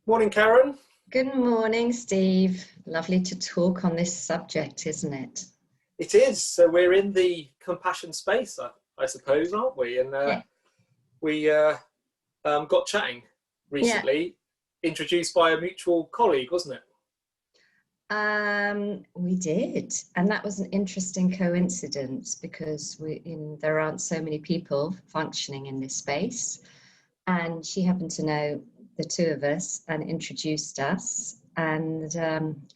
Morning, Karen. Good morning, Steve. Lovely to talk on this subject, isn't it? It is. So we're in the compassion space, I suppose, aren't we? And Yeah. we got chatting recently, introduced by a mutual colleague, wasn't it? We did, and that was an interesting coincidence because there aren't so many people functioning in this space, and she happened to know the two of us and introduced us, and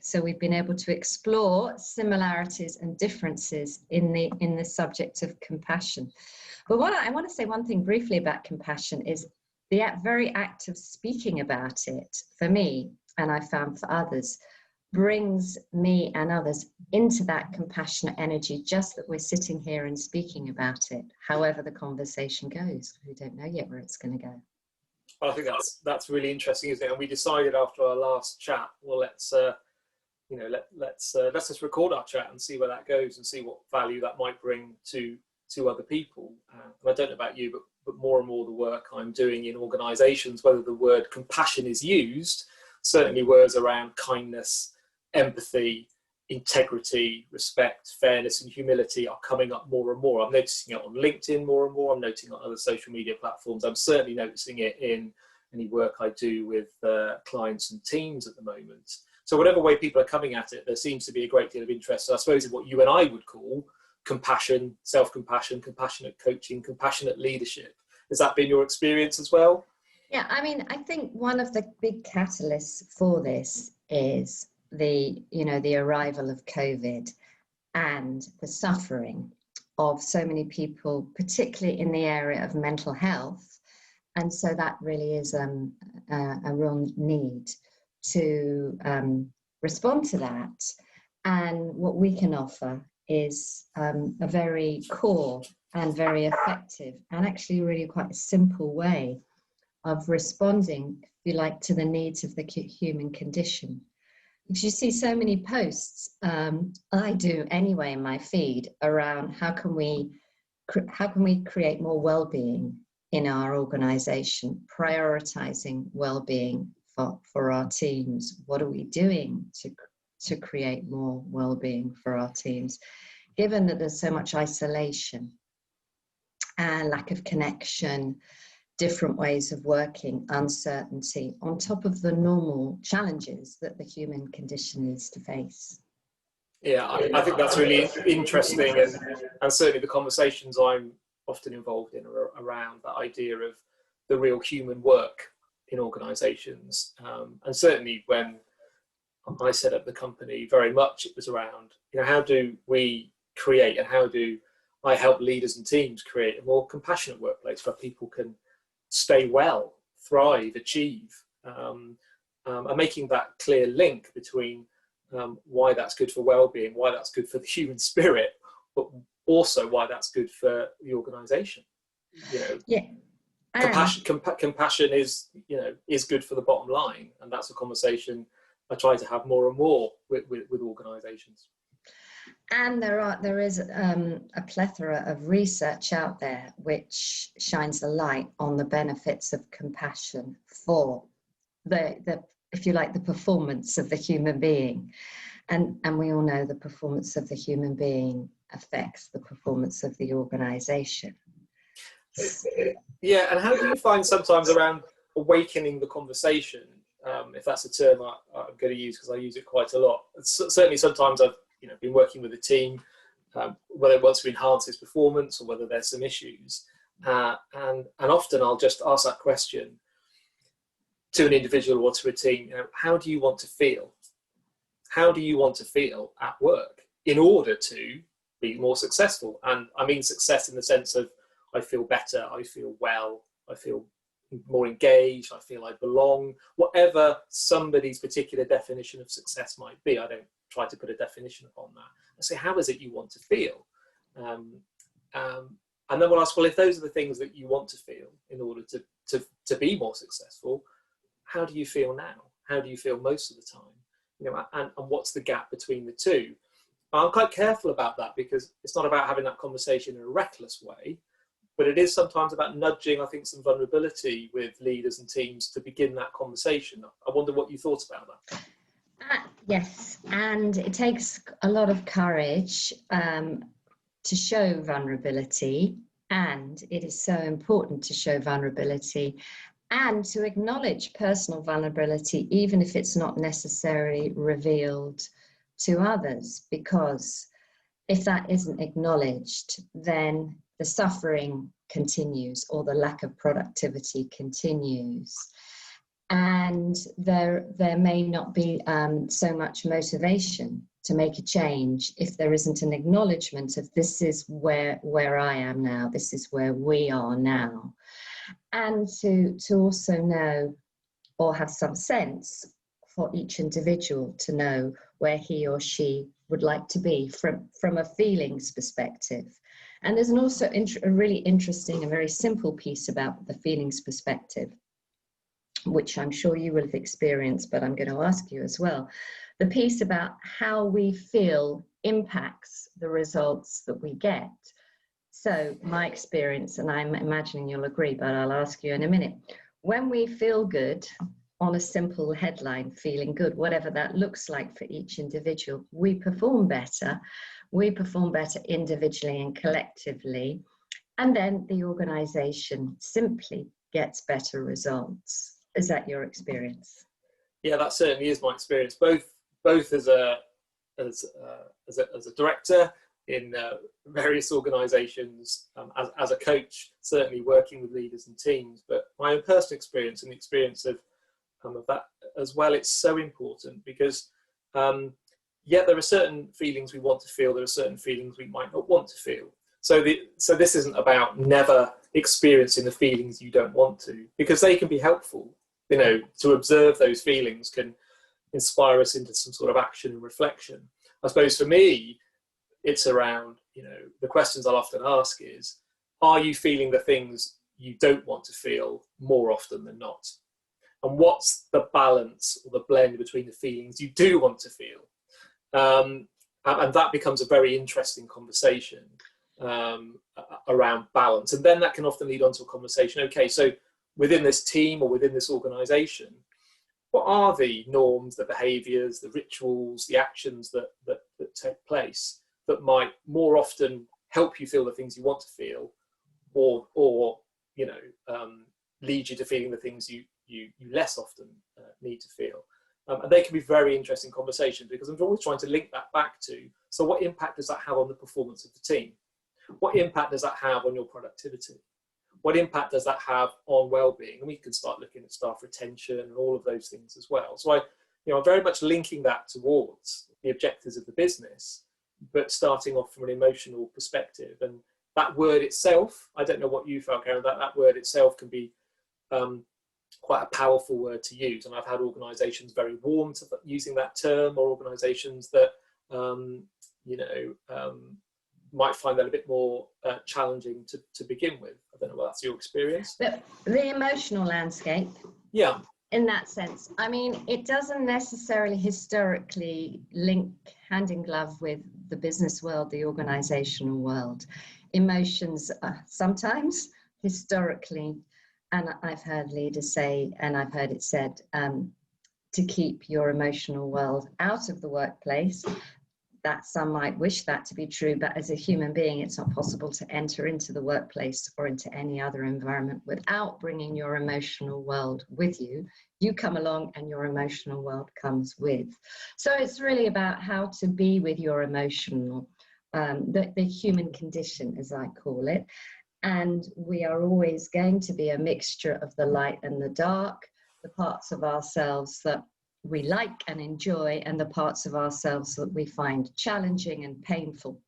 so we've been able to explore similarities and differences in the subject of compassion. But I want to say one thing briefly about compassion is the very act of speaking about it, for me, and I found for others, brings me and others into that compassionate energy, just that we're sitting here and speaking about it. However the conversation goes, we don't know yet where it's going to go. Well, I think that's really interesting, isn't it? And we decided after our last chat, well, let's just record our chat and see where that goes and see what value that might bring to other people. And I don't know about you, but more and more the work I'm doing in organisations, whether the word compassion is used, certainly words around kindness, empathy, integrity, respect, fairness and humility are coming up more and more. I'm noticing it on LinkedIn more and more. I'm noticing it on other social media platforms. I'm certainly noticing it in any work I do with clients and teams at the moment. So whatever way people are coming at it, there seems to be a great deal of interest. So I suppose in what you and I would call compassion, self-compassion, compassionate coaching, compassionate leadership. Has that been your experience as well? Yeah, I mean, I think one of the big catalysts for this is the arrival of COVID and the suffering of so many people, particularly in the area of mental health. And so that really is a real need to respond to that. And what we can offer is a very core and very effective and actually really quite a simple way of responding, if you like, to the needs of the human condition. Because you see so many posts, I do anyway in my feed, around how can we create more well-being in our organisation, prioritising well-being for our teams. What are we doing to create more well-being for our teams, given that there's so much isolation and lack of connection, different ways of working, uncertainty, on top of the normal challenges that the human condition needs to face. Yeah, I think that's really interesting, and certainly the conversations I'm often involved in are around that idea of the real human work in organisations. And certainly when I set up the company, very much it was around, how do we create and how do I help leaders and teams create a more compassionate workplace where people can stay well, thrive, achieve, and making that clear link between why that's good for well-being, why that's good for the human spirit, but also why that's good for the organisation. Yeah. Compassion is good for the bottom line, and that's a conversation I try to have more and more with organisations. And there is a plethora of research out there which shines a light on the benefits of compassion for the if you like, the performance of the human being. And we all know the performance of the human being affects the performance of the organisation. Yeah, and how do you find sometimes around awakening the conversation, if that's a term I'm going to use because I use it quite a lot. Certainly sometimes I've been working with a team, whether it wants to enhance its performance or whether there's some issues. And often I'll just ask that question to an individual or to a team, how do you want to feel? How do you want to feel at work in order to be more successful? And I mean success in the sense of I feel better, I feel well, I feel more engaged, I feel I belong, whatever somebody's particular definition of success might be. I don't try to put a definition upon that. I say, how is it you want to feel? And then we'll ask, well, if those are the things that you want to feel in order to be more successful, how do you feel now? How do you feel most of the time? And what's the gap between the two? I'm quite careful about that because it's not about having that conversation in a reckless way, but it is sometimes about nudging, I think, some vulnerability with leaders and teams to begin that conversation. I wonder what you thought about that. Yes, and it takes a lot of courage to show vulnerability, and it is so important to show vulnerability and to acknowledge personal vulnerability, even if it's not necessarily revealed to others, because if that isn't acknowledged, then the suffering continues or the lack of productivity continues. And there may not be so much motivation to make a change if there isn't an acknowledgement of this is where I am now, this is where we are now. And to also know or have some sense for each individual to know where he or she would like to be from a feelings perspective. And there's also a really interesting and very simple piece about the feelings perspective, which I'm sure you will have experienced, but I'm going to ask you as well. The piece about how we feel impacts the results that we get. So my experience, and I'm imagining you'll agree, but I'll ask you in a minute. When we feel good on a simple headline, feeling good, whatever that looks like for each individual, we perform better. We perform better individually and collectively. And then the organization simply gets better results. Is that your experience? Yeah, that certainly is my experience. Both as a director in various organisations, as a coach, certainly working with leaders and teams. But my own personal experience and the experience of that as well, it's so important because there are certain feelings we want to feel. There are certain feelings we might not want to feel. So this isn't about never experiencing the feelings you don't want to, because they can be helpful. You know, to observe those feelings can inspire us into some sort of action and reflection. I suppose for me, it's around, the questions I'll often ask is, are you feeling the things you don't want to feel more often than not? And what's the balance or the blend between the feelings you do want to feel? And that becomes a very interesting conversation around balance. And then that can often lead on to a conversation. Okay, so within this team or within this organization, what are the norms, the behaviors, the rituals, the actions that take place that might more often help you feel the things you want to feel, or lead you to feeling the things you less often need to feel? And they can be very interesting conversations, because I'm always trying to link that back to, so what impact does that have on the performance of the team? What impact does that have on your productivity? What impact does that have on well-being? And we can start looking at staff retention and all of those things as well. So I'm very much linking that towards the objectives of the business, but starting off from an emotional perspective. And that word itself, I don't know what you felt, Karen, that word itself can be quite a powerful word to use. And I've had organisations very warm to using that term, or organisations that, might find that a bit more challenging to begin with. I don't know whether that's your experience. The emotional landscape. Yeah. In that sense, I mean, it doesn't necessarily historically link hand in glove with the business world, the organizational world. Emotions sometimes historically, and I've heard leaders say, and I've heard it said, to keep your emotional world out of the workplace. That some might wish that to be true, but as a human being, it's not possible to enter into the workplace or into any other environment without bringing your emotional world with you. You come along and your emotional world comes with. So it's really about how to be with your emotional, the human condition, as I call it. And we are always going to be a mixture of the light and the dark, the parts of ourselves that we like and enjoy, and the parts of ourselves that we find challenging and painful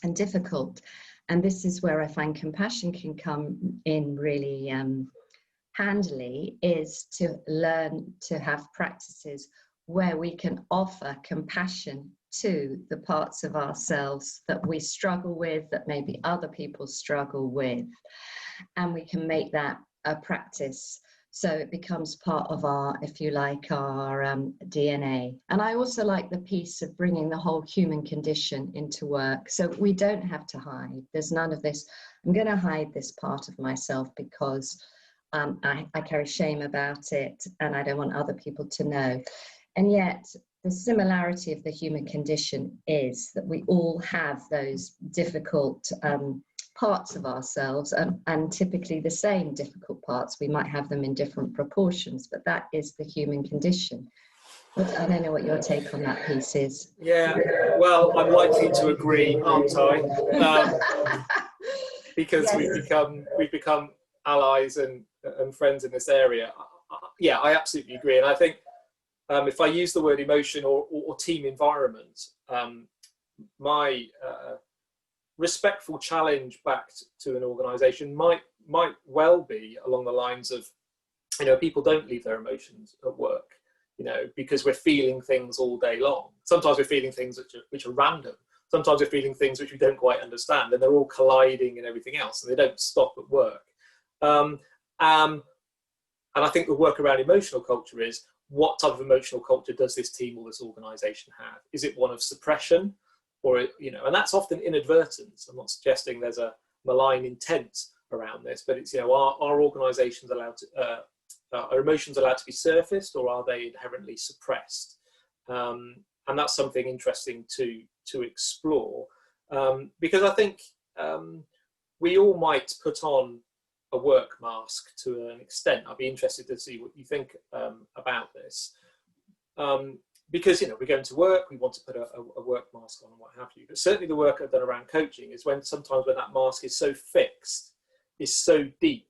and difficult. And this is where I find compassion can come in really handily, is to learn to have practices where we can offer compassion to the parts of ourselves that we struggle with, that maybe other people struggle with. And we can make that a practice So it becomes part of our, if you like, our DNA. And I also like the piece of bringing the whole human condition into work. So we don't have to hide. There's none of this, I'm going to hide this part of myself because I carry shame about it and I don't want other people to know. And yet the similarity of the human condition is that we all have those difficult parts of ourselves, and typically the same difficult parts. We might have them in different proportions, but that is the human condition. I don't know what your take on that piece is. Yeah, well, I'm likely to agree, aren't I? Because Yes. we've become allies and friends in this area. Yeah, I absolutely agree. And I think if I use the word emotion or team environment, my respectful challenge back to an organisation might well be along the lines of, people don't leave their emotions at work, because we're feeling things all day long. Sometimes we're feeling things which are random. Sometimes we're feeling things which we don't quite understand, and they're all colliding and everything else, and they don't stop at work. And I think the work around emotional culture is, what type of emotional culture does this team or this organisation have? Is it one of suppression? Or, and that's often inadvertence. I'm not suggesting there's a malign intent around this, but it's, are organisations allowed to, are emotions allowed to be surfaced, or are they inherently suppressed? And that's something interesting to explore, because I think we all might put on a work mask to an extent. I'd be interested to see what you think about this. Because, we're going to work, we want to put a work mask on and what have you. But certainly the work I've done around coaching is sometimes when that mask is so fixed, is so deep,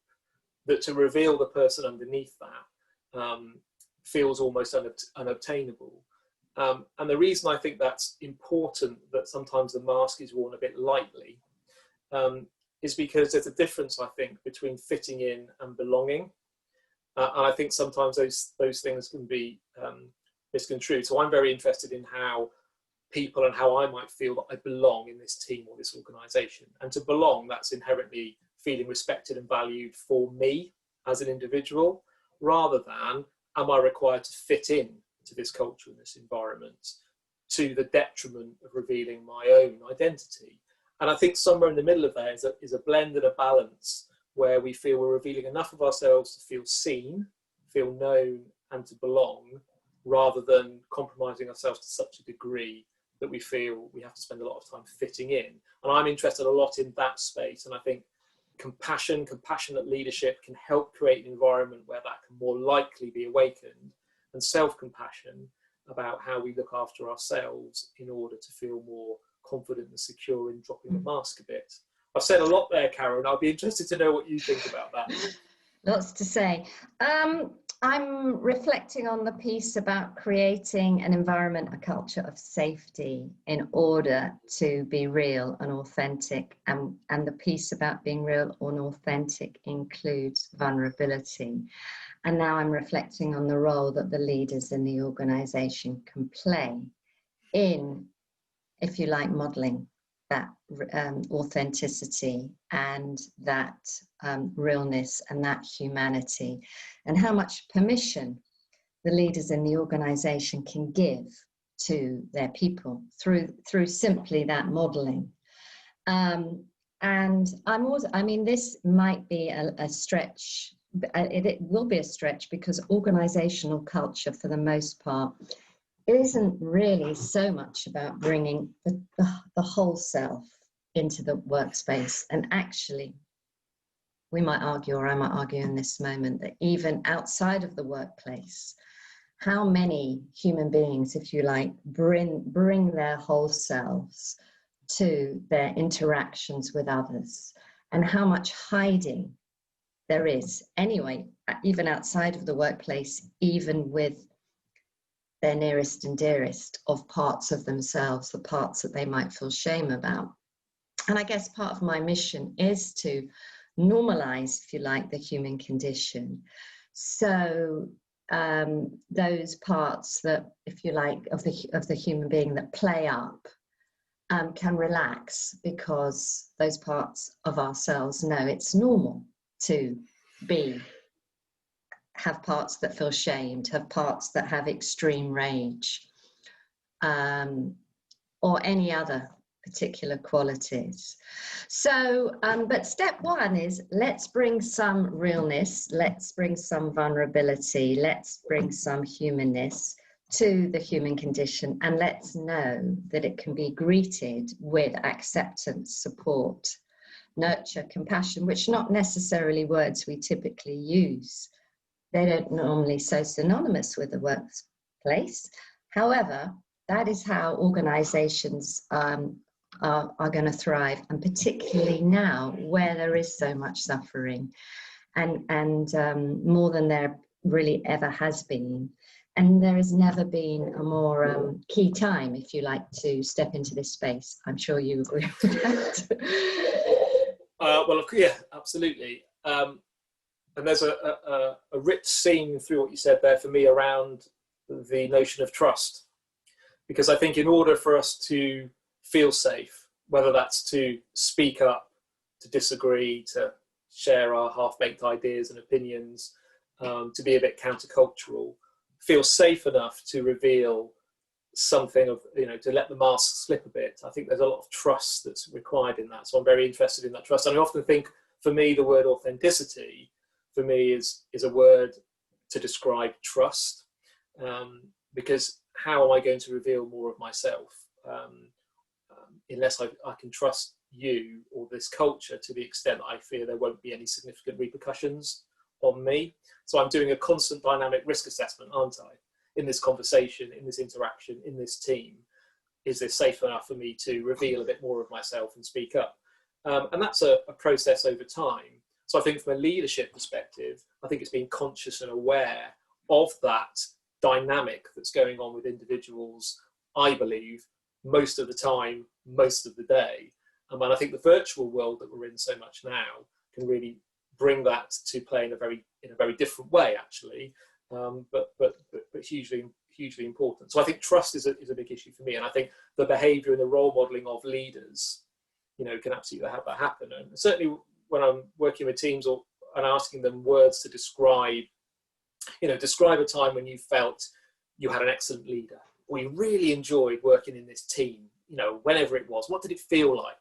that to reveal the person underneath that feels almost unobtainable. And the reason I think that's important, that sometimes the mask is worn a bit lightly, is because there's a difference, I think, between fitting in and belonging. And I think sometimes those things can be misconstrued. So I'm very interested in how people and how I might feel that I belong in this team or this organisation. And to belong, that's inherently feeling respected and valued for me as an individual, rather than am I required to fit in to this culture and this environment to the detriment of revealing my own identity. And I think somewhere in the middle of that is a blend and a balance where we feel we're revealing enough of ourselves to feel seen, feel known, and to belong, rather than compromising ourselves to such a degree that we feel we have to spend a lot of time fitting in. And I'm interested a lot in that space. And I think compassionate leadership can help create an environment where that can more likely be awakened, and self-compassion about how we look after ourselves in order to feel more confident and secure in dropping the mask a bit. I've said a lot there, Karen. I'll be interested to know what you think about that. Lots to say. I'm reflecting on the piece about creating an environment, a culture of safety in order to be real and authentic. And the piece about being real and authentic includes vulnerability. And now I'm reflecting on the role that the leaders in the organisation can play in, if you like, modelling that authenticity and that realness and that humanity, and how much permission the leaders in the organisation can give to their people through simply that modelling. And I'm also, this might be a stretch. It will be a stretch, because organisational culture, for the most part, isn't really so much about bringing the whole self into the workspace. And actually, we might argue, or I might argue in this moment, that even outside of the workplace, how many human beings, if you like, bring their whole selves to their interactions with others, and how much hiding there is anyway, even outside of the workplace, even with their nearest and dearest, of parts of themselves, the parts that they might feel shame about. And I guess part of my mission is to normalise, if you like, the human condition. So those parts that, if you like, of the human being that play up can relax, because those parts of ourselves know it's normal to have parts that feel shamed, have parts that have extreme rage, or any other particular qualities. So, but step one is, let's bring some realness, let's bring some vulnerability, let's bring some humanness to the human condition, and let's know that it can be greeted with acceptance, support, nurture, compassion, which are not necessarily words we typically use. They don't normally so synonymous with the workplace. However, that is how organizations are going to thrive, and particularly now where there is so much suffering, and more than there really ever has been. And there has never been a more key time, if you like, to step into this space. I'm sure you agree with that. Well, yeah, absolutely. And there's a rich theme through what you said there for me around the notion of trust. Because I think in order for us to feel safe, whether that's to speak up, to disagree, to share our half-baked ideas and opinions, to be a bit countercultural, feel safe enough to reveal something of, to let the mask slip a bit. I think there's a lot of trust that's required in that. So I'm very interested in that trust. And I often think, for me, the word authenticity, for me, is a word to describe trust. Because how am I going to reveal more of myself unless I can trust you or this culture to the extent that I fear there won't be any significant repercussions on me? So I'm doing a constant dynamic risk assessment, aren't I, in this conversation, in this interaction, in this team. Is this safe enough for me to reveal a bit more of myself and speak up? And that's a process over time. So I think from a leadership perspective, I think it's being conscious and aware of that dynamic that's going on with individuals, I believe, most of the time, most of the day. And I think the virtual world that we're in so much now can really bring that to play in a very different way, actually, but hugely important. So I think trust is a big issue for me, and I think the behaviour and the role modelling of leaders, can absolutely have that happen. And certainly when I'm working with teams and asking them words to describe a time when you felt you had an excellent leader, or you really enjoyed working in this team, whenever it was. What did it feel like?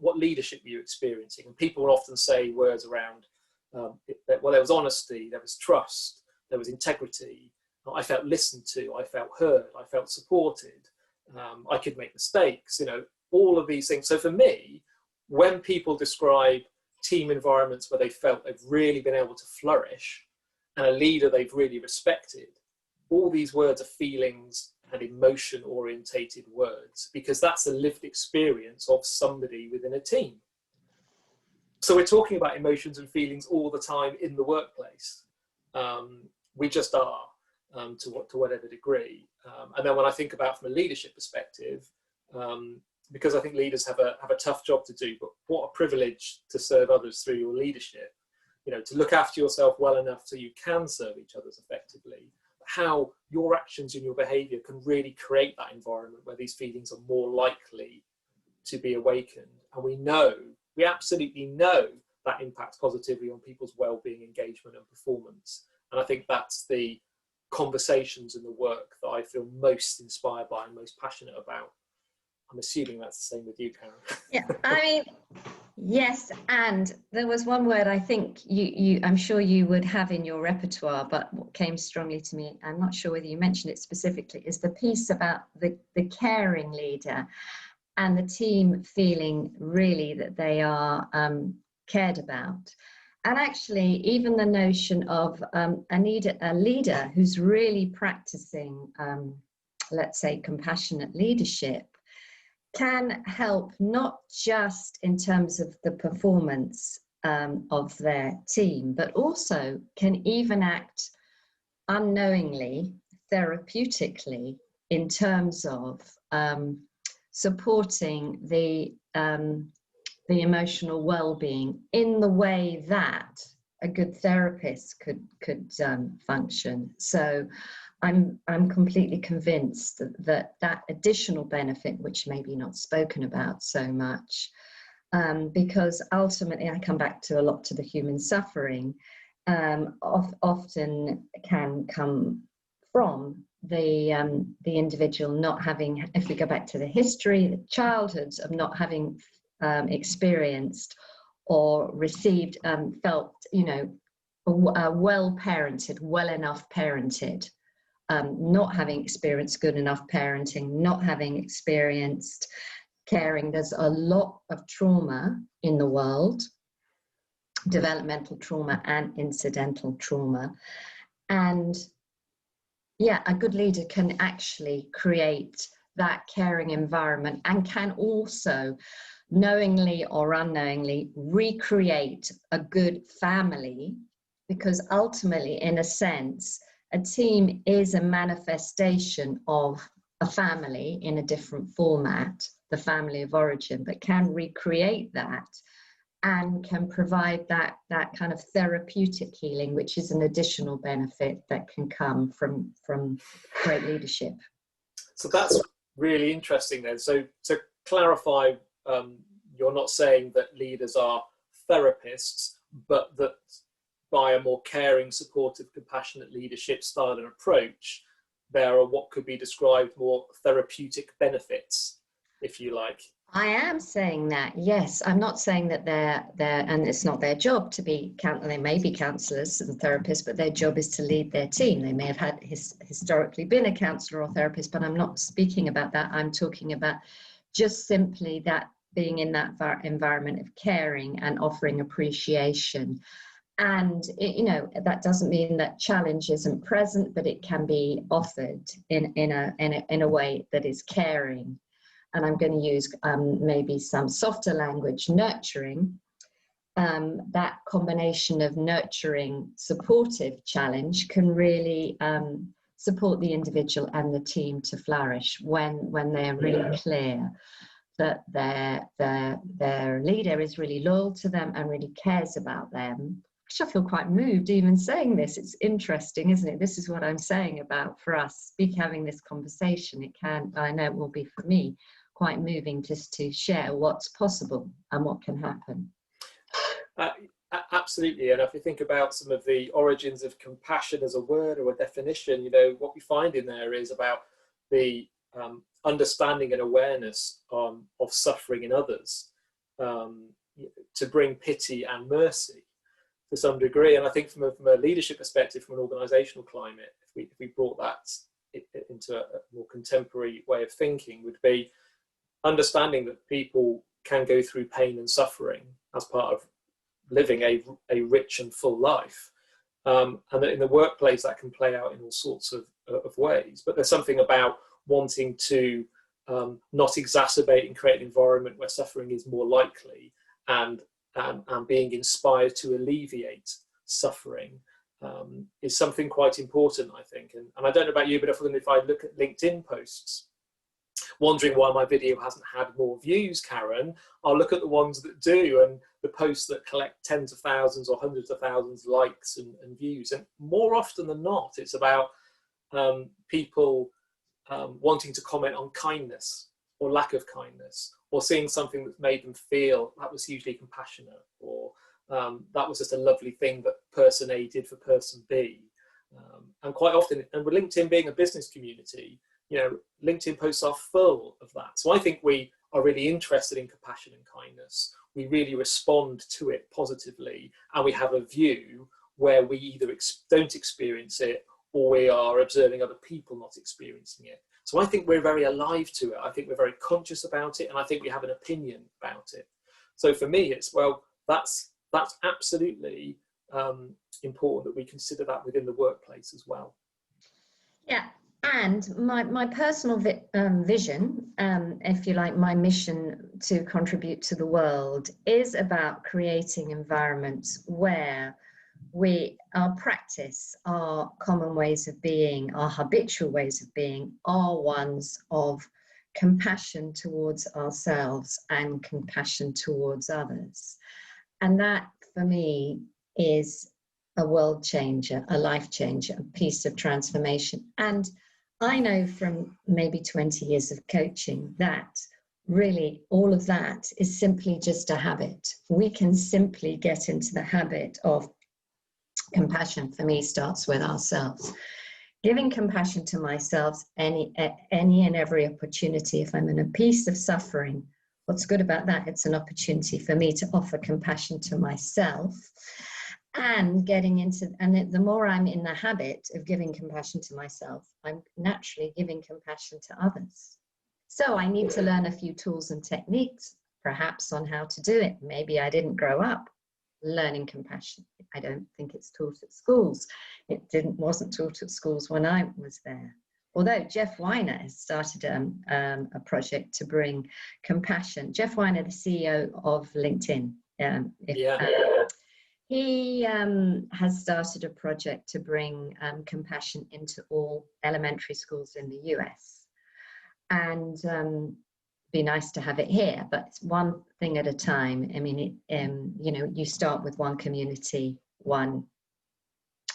What leadership were you experiencing? And people will often say words around, there was honesty, there was trust, there was integrity. I felt listened to, I felt heard, I felt supported. I could make mistakes, all of these things. So for me, when people describe team environments where they felt they've really been able to flourish, and a leader they've really respected, all these words are feelings and emotion orientated words, because that's the lived experience of somebody within a team. So we're talking about emotions and feelings all the time in the workplace. We just are, to whatever degree. And then when I think about from a leadership perspective, because I think leaders have a tough job to do, but what a privilege to serve others through your leadership, to look after yourself well enough so you can serve each other effectively. How your actions and your behaviour can really create that environment where these feelings are more likely to be awakened. And we absolutely know that impacts positively on people's well-being, engagement and performance. And I think that's the conversations and the work that I feel most inspired by and most passionate about. I'm assuming that's the same with you, Karen. Yeah, I mean, yes, and there was one word I think I'm sure you would have in your repertoire, but what came strongly to me, I'm not sure whether you mentioned it specifically, is the piece about the caring leader and the team feeling really that they are cared about. And actually, even the notion of a leader who's really practicing, let's say, compassionate leadership, can help not just in terms of the performance of their team, but also can even act unknowingly, therapeutically, in terms of supporting the emotional well-being in the way that a good therapist could function. So I'm completely convinced that additional benefit, which may be not spoken about so much, because ultimately I come back to a lot to the human suffering, often can come from the individual not having, if we go back to the history, the childhoods of not having experienced or received, felt, you know, well parented, well enough parented, not having experienced good enough parenting, not having experienced caring. There's a lot of trauma in the world, developmental trauma and incidental trauma. And yeah, a good leader can actually create that caring environment and can also, knowingly or unknowingly, recreate a good family, because ultimately, in a sense, a team is a manifestation of a family in a different format, the family of origin, but can recreate that and can provide that kind of therapeutic healing, which is an additional benefit that can come from great leadership. So that's really interesting then. So to clarify, you're not saying that leaders are therapists, but that by a more caring, supportive, compassionate leadership style and approach, there are what could be described more therapeutic benefits, if you like. I am saying that, yes. I'm not saying that they're and it's not their job to be, they may be counsellors and therapists, but their job is to lead their team. They may have had historically been a counsellor or therapist, but I'm not speaking about that. I'm talking about just simply that being in that environment of caring and offering appreciation. And you know, that doesn't mean that challenge isn't present, but it can be offered in a way that is caring. And I'm going to use maybe some softer language, nurturing. That combination of nurturing, supportive challenge can really support the individual and the team to flourish when they're really clear that their leader is really loyal to them and really cares about them. Actually, I feel quite moved even saying this. It's interesting, isn't it? This is what I'm saying about, for us, having this conversation. It can, I know it will be for me, quite moving just to share what's possible and what can happen. Absolutely. And if you think about some of the origins of compassion as a word or a definition, you know, what we find in there is about the understanding and awareness of suffering in others, to bring pity and mercy to some degree. And I think from a leadership perspective, from an organizational climate, if we brought that into a more contemporary way of thinking, would be understanding that people can go through pain and suffering as part of living a rich and full life, and that in the workplace that can play out in all sorts of ways. But there's something about wanting to not exacerbate and create an environment where suffering is more likely, and being inspired to alleviate suffering is something quite important, I think. And I don't know about you, but if I look at LinkedIn posts, wondering why my video hasn't had more views, Karen, I'll look at the ones that do, and the posts that collect tens of thousands or hundreds of thousands likes and views. And more often than not, it's about people wanting to comment on kindness or lack of kindness, or seeing something that's made them feel that was hugely compassionate, or that was just a lovely thing that person A did for person B. And quite often, and with LinkedIn being a business community, you know, LinkedIn posts are full of that. So I think we are really interested in compassion and kindness. We really respond to it positively, and we have a view where we either don't experience it, or we are observing other people not experiencing it. So I think we're very alive to it. I think we're very conscious about it, and I think we have an opinion about it. So for me, it's, well, that's absolutely important that we consider that within the workplace as well. Yeah. And my personal vision, if you like, my mission to contribute to the world is about creating environments where our practice, our common ways of being, our habitual ways of being are ones of compassion towards ourselves and compassion towards others. And that, for me, is a world changer, a life changer, a piece of transformation. And I know from maybe 20 years of coaching that really all of that is simply just a habit. We can simply get into the habit of compassion. For me, starts with ourselves. Giving compassion to myself any and every opportunity. If I'm in a piece of suffering, what's good about that? It's an opportunity for me to offer compassion to myself, and getting into, and the more I'm in the habit of giving compassion to myself, I'm naturally giving compassion to others. So I need to learn a few tools and techniques, perhaps, on how to do it. Maybe I didn't grow up learning compassion. I don't think it's taught at schools. It wasn't taught at schools when I was there. Although Jeff Weiner has started a project to bring compassion. Jeff Weiner, the CEO of LinkedIn. He has started a project to bring compassion into all elementary schools in the US. And be nice to have it here, but it's one thing at a time. I mean, you know, you start with one community, one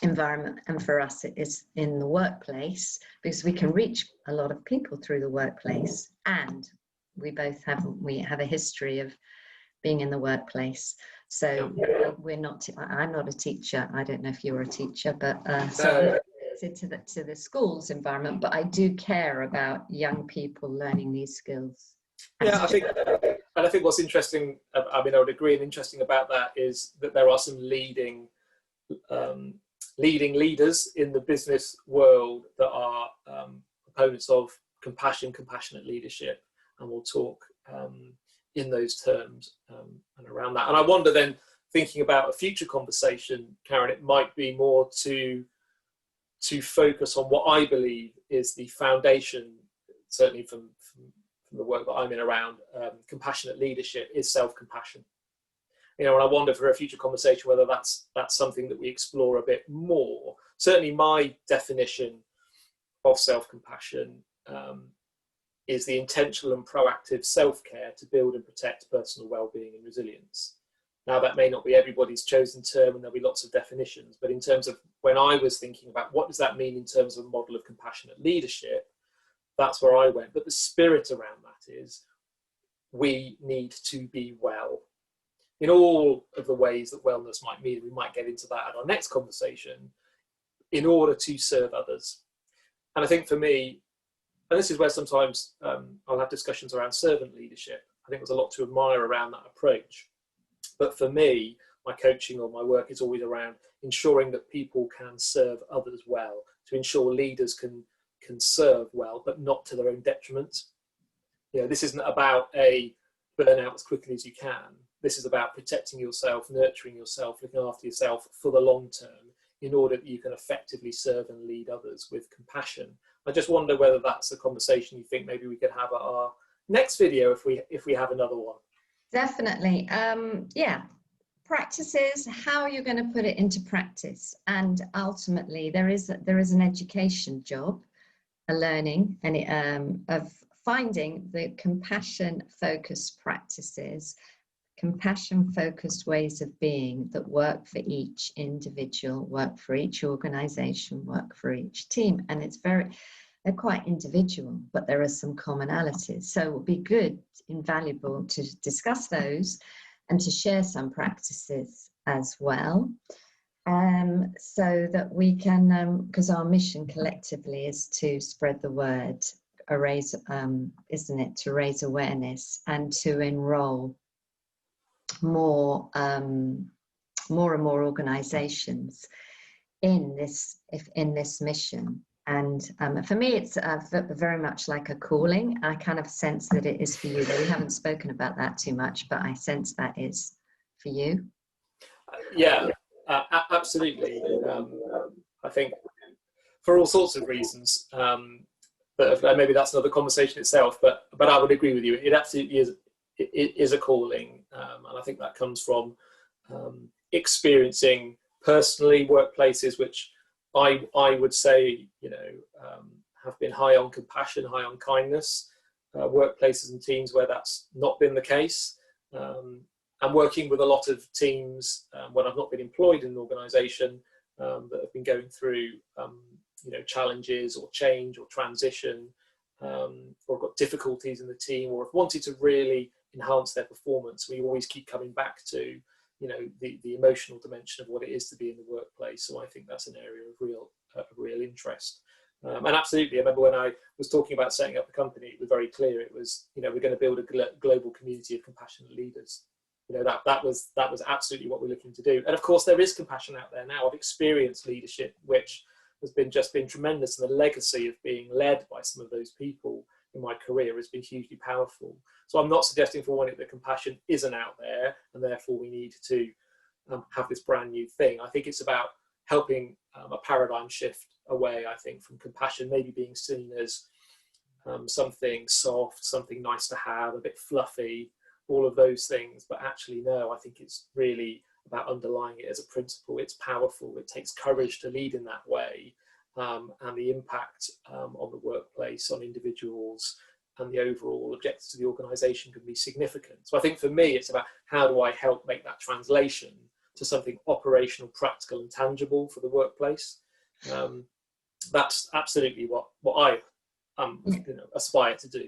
environment, and for us it is in the workplace, because we can reach a lot of people through the workplace, and we have a history of being in the workplace. So we're not, I'm not a teacher. I don't know if you're a teacher, but to the schools environment, but I do care about young people learning these skills. Yeah, I think what's interesting, I mean, I would agree, and interesting about that is that there are some leading leaders in the business world that are proponents of compassionate leadership, and we'll talk in those terms and around that. And I wonder then, thinking about a future conversation, Karen, it might be more to focus on what I believe is the foundation, certainly from the work that I'm in around compassionate leadership, is self-compassion. You know, and I wonder for a future conversation whether that's something that we explore a bit more. Certainly my definition of self-compassion is the intentional and proactive self-care to build and protect personal well-being and resilience. Now, that may not be everybody's chosen term, and there'll be lots of definitions, but in terms of when I was thinking about what does that mean in terms of a model of compassionate leadership, that's where I went. But the spirit around that is we need to be well in all of the ways that wellness might mean. We might get into that at our next conversation, in order to serve others. And I think for me, and this is where sometimes I'll have discussions around servant leadership. I think there's a lot to admire around that approach. But for me, my coaching or my work is always around ensuring that people can serve others well, to ensure leaders can serve well, but not to their own detriment. You know, this isn't about a burn out as quickly as you can. This is about protecting yourself, nurturing yourself, looking after yourself for the long term, in order that you can effectively serve and lead others with compassion. I just wonder whether that's a conversation you think maybe we could have at our next video, if we have another one. Definitely. Yeah. Practices, how you're going to put it into practice. And ultimately, there is an education job, a learning, and of finding the compassion-focused practices, compassion-focused ways of being that work for each individual, work for each organization, work for each team. And they're quite individual, but there are some commonalities. So it would be good, invaluable to discuss those and to share some practices as well. So that we can, because our mission collectively is to spread the word, isn't it, to raise awareness and to enroll more and more organizations in this mission. And for me, it's very much like a calling. I kind of sense that it is for you. We haven't spoken about that too much, but I sense that is for you. Yeah, absolutely. I think for all sorts of reasons, but maybe that's another conversation itself. But I would agree with you. It absolutely is. It is a calling, and I think that comes from experiencing personally workplaces which I would say, you know, have been high on compassion, high on kindness, workplaces and teams where that's not been the case. And working with a lot of teams when I've not been employed in an organisation that have been going through, you know, challenges or change or transition, or got difficulties in the team, or have wanted to really enhance their performance, we always keep coming back to, you know, the emotional dimension of what it is to be in the workplace. So I think that's an area of real interest. And absolutely, I remember when I was talking about setting up the company, it was very clear. It was, you know, we're going to build a global community of compassionate leaders. You know, that was absolutely what we're looking to do. And of course, there is compassion out there now. I've experienced leadership, which has been tremendous, and the legacy of being led by some of those people in my career has been hugely powerful. So I'm not suggesting for one that compassion isn't out there, and therefore we need to have this brand new thing. I think it's about helping a paradigm shift away, I think, from compassion maybe being seen as something soft, something nice to have, a bit fluffy, all of those things. But actually, no, I think it's really about underlying it as a principle. It's powerful. It takes courage to lead in that way. And the impact on the workplace, on individuals, and the overall objectives of the organisation can be significant. So I think for me, it's about how do I help make that translation to something operational, practical, and tangible for the workplace. That's absolutely what I aspire to do.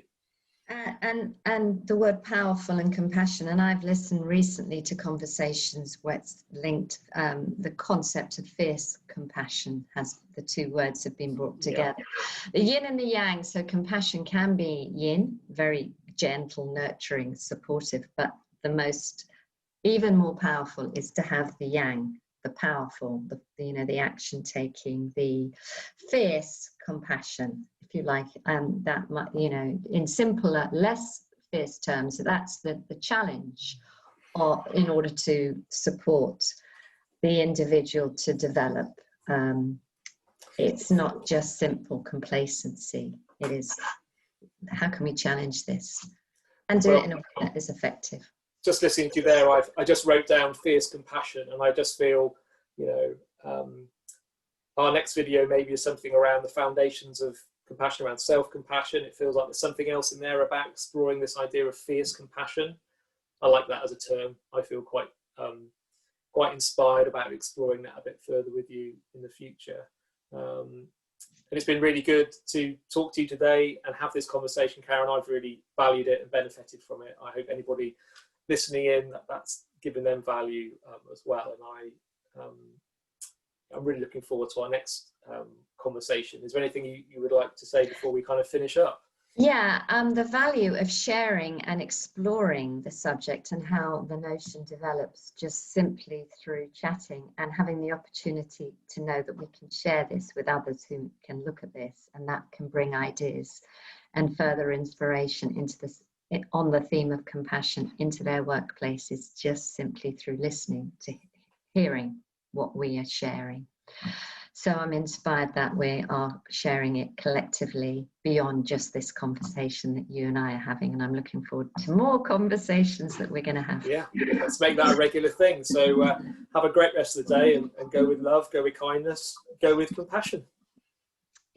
And the word powerful and compassion, and I've listened recently to conversations where it's linked, the concept of fierce compassion, the two words have been brought together. Yeah. The yin and the yang, so compassion can be yin, very gentle, nurturing, supportive, but even more powerful is to have the yang, the powerful, the action taking, the fierce compassion, if you like, that might, in simpler, less fierce terms, that's the challenge, or in order to support the individual to develop. It's not just simple complacency. It is, how can we challenge this and do it in a way that is effective? Just listening to you there, I just wrote down fierce compassion, and I just feel, our next video maybe is something around the foundations of compassion, around self-compassion. It feels like there's something else in there about exploring this idea of fierce compassion. I like that as a term. I feel quite inspired about exploring that a bit further with you in the future. And it's been really good to talk to you today and have this conversation, Karen. I've really valued it and benefited from it. I hope anybody listening in, that's given them value as well. And I'm really looking forward to our next conversation. Is there anything you would like to say before we kind of finish up? Yeah, the value of sharing and exploring the subject and how the notion develops just simply through chatting and having the opportunity to know that we can share this with others who can look at this, and that can bring ideas and further inspiration into this, on the theme of compassion, into their workplaces, just simply through listening to hearing what we are sharing. So I'm inspired that we are sharing it collectively beyond just this conversation that you and I are having, and I'm looking forward to more conversations that we're going to have. Yeah, let's make that a regular thing. So have a great rest of the day, and go with love, go with kindness, go with compassion.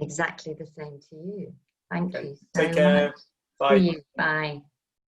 Exactly the same to you. Thank you so Take care. much. Bye. See you. Bye.